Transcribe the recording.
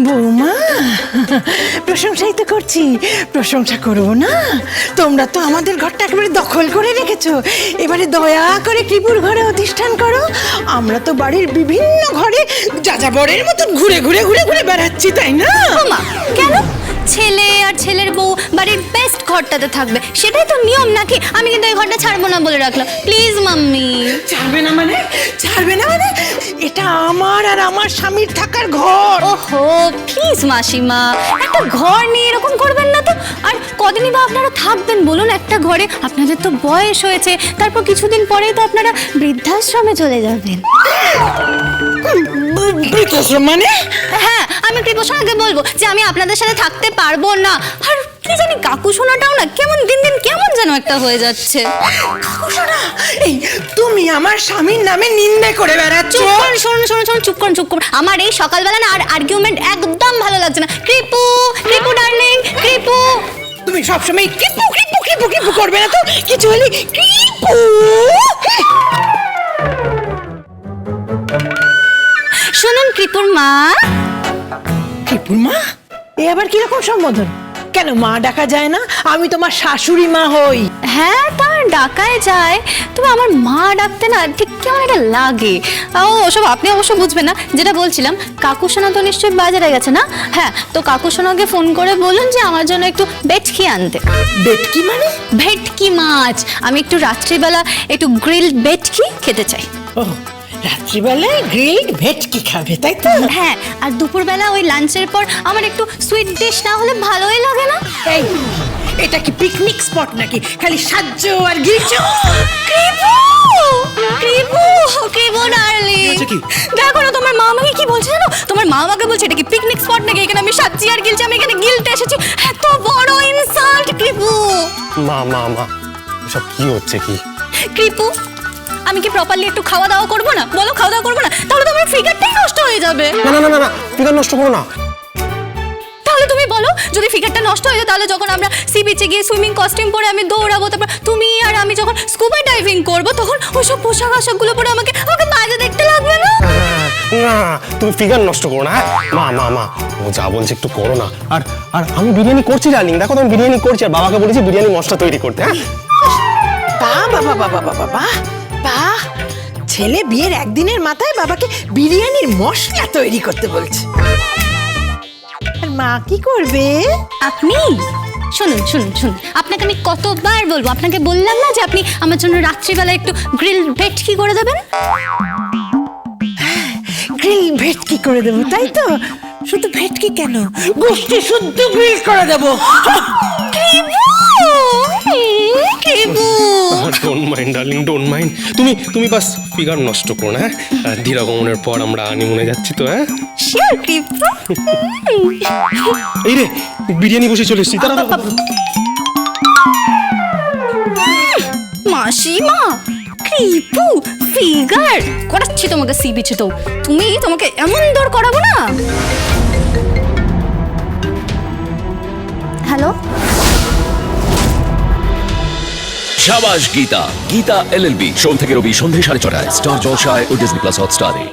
বৌমা, প্রশংসাই তো করছি, প্রশংসা করবো না? তোমরা তো আমাদের ঘরটা একেবারে দখল করে রেখেছো। এবারে দয়া করে কৃপুর ঘরে অধিষ্ঠান করো। আমরা তো বাড়ির বিভিন্ন ঘরে যাযাবরের মতন ঘুরে ঘুরে ঘুরে ঘুরে বেড়াচ্ছি, তাই না? মা কেন? ছেলে আর ছেলের বউ বাড়ির বেস্ট ঘরটাতে থাকবে, সেটাই তো নিয়ম নাকি? আমি কিন্তু এই ঘরটা ছাড়বো না বলে রাখলাম। Please mummy. ছাড়বে না মানে? ছাড়বে না মানে? এটা আমার আর আমার স্বামীর থাকার ঘর। ওহো, প্লিজ মাসিমা, একটা ঘর নিয়ে এরকম করবেন না তো। আর কদিনই বা আপনারা থাকবেন বলুন একটা ঘরে? আপনাদের তো বয়স হয়েছে, তারপর কিছুদিন পরেই তো আপনারা বৃদ্ধাশ্রমে চলে যাবেন। বৃদ্ধাশ্রম মানে? হ্যাঁ, আমি কৃপসোনাকে বলবো যে আমি আপনাদের সাথে থাকতে পারবো না। আর কি জানি কাকু সোনাটাও না কেমন দিন দিন কেমন যেন একটা হয়ে যাচ্ছে। কাকুসোনা, এই তুমি আমার স্বামীর নামে নিন্দে করে বেড়াচ্ছ। চুপ করুন, শুনুন শুনুন শুনুন, চুপ করুন চুপ করুন। আমার এই সকালবেলা না আর আর্গুমেন্ট একদম ভালো লাগছে না। কৃপু, কৃপু ডার্লিং, কৃপু। তুমি সবসময় কৃপু কৃপু কৃপু কৃপু করবে না তো? কিছু হলে কৃপু। শুনুন কৃপুর মা। কৃপুর মা? এ আবার কিরকম সম্বোধন? কেন মা ডাকা যায় না? আমি তোমার শাশুড়ি মা হই। হ্যাঁ, তার ডাকায় যায়, তবে আমার মা ডাকতে না ঠিক কেমন একটা লাগে। ওসব আপনি অবশ্য বুঝবেন না। যেটা বলছিলাম, কাকু সোনা তো নিশ্চয়ই বাজারে গেছে না? হ্যাঁ, তো কাকু সোনাকে ফোন করে বলুন যে আমার জন্য একটু ভেটকি আনতে। ভেটকি মানে? ভেটকি মাছ। আমি একটু রাত্রিবেলা একটু গ্রিলড ভেটকি খেতে চাই। ও, রাত্রিবেলায় গ্রিলড ভেটকি খাবে, তাই তো? হ্যাঁ, আর দুপুরবেলা ওই লাঞ্চের পর আমার একটু সুইট ডিশ না হলে ভালোই লাগে না। এই, এটা কি পিকনিক স্পট নাকি? খালি সাজ্য আর গিলছো। কৃপু, কৃপু, কৃপু ডার্লিং, দেখো না তোমার মা আমাকে কি বলছে জানো? তোমার মা আমাকে বলছে এটা কি পিকনিক স্পট নাকি? এখানে আমি সাজ্জি আর গিলছি, আমি এখানে গিলতে এসেছি। এত বড় ইনসাল্ট কৃপু। মা মা মা, সব কি হচ্ছে কি? কৃপু, আমি কি প্রপারলি একটু খাওয়া দাওয়া করবো না? বলো, খাওয়া দাওয়া করবো না? তাহলে তো আমার ফিগারটাই নষ্ট হয়ে যাবে। না না না না না, ফিগার নষ্ট করো না। তাহলে তুমি বলো, যদি ফিগারটা নষ্ট হয়ে যায় তাহলে যখন আমরা সি বিচে গিয়ে সুইমিং কস্টিউম পরে আমি দৌড়াবো, তারপর তুমি আর আমি যখন স্কুবা ডাইভিং করব তখন ওইসব পোশাক আশাকগুলো পরে আমাকে আমাকে বাজে দেখতে লাগবে না? না, তুমি ফিগার নষ্ট করো না। মা মা মা, ও যা বলছে একটু করো না। আর আর আমি বিরিয়ানি করছি ডার্লিং, দেখো তো আমি বিরিয়ানি করছি, আর বাবাকে বলেছি বিরিয়ানি মশলা তৈরি করতে। হ্যাঁ, বাহ বাবা বাবা বাবা বাহ বাহ, ছেলে বিয়ের একদিনের মাথায় বাবাকে বিরিয়ানির মশলা তৈরি করতে বলছে। আর মা কি করবে? আপনি শুনুন শুনুন শুনুন, আপনাকে আমি কতবার বলবো? আপনাকে বললাম না যে আপনি আমার জন্য রাত্রিবেলা একটু গ্রিল ভেটকি করে দেবেন? গ্রিল ভেটকি করে দেবো, তাই তো? শুধু ভেটকি কেন, গোষ্ঠী শুদ্ধ গ্রিল করে দেবো। Don't mind darling, don't mind. তুমি বাস ফিগার নষ্ট করো না। হ্যাঁ, ধীরাগমনের পর আমরা হানিমুনে যাচ্ছি তো। হ্যাঁ, শিওর কৃপু। এই রে, বিরিয়ানি বসে চলে এসেছি। তারা মাসিমা, কৃপু ফিগার করাচ্ছি তোমাকে সি বিচে, তো তোমাকে এমন দৌড় করাবো না। হ্যালো, শাবাশ গীতা, গীতা এলএলবি, সোম থেকে রবি সন্ধ্যে 6:30 স্টার জলসায় ও ডিজনি প্লাস হটস্টারে।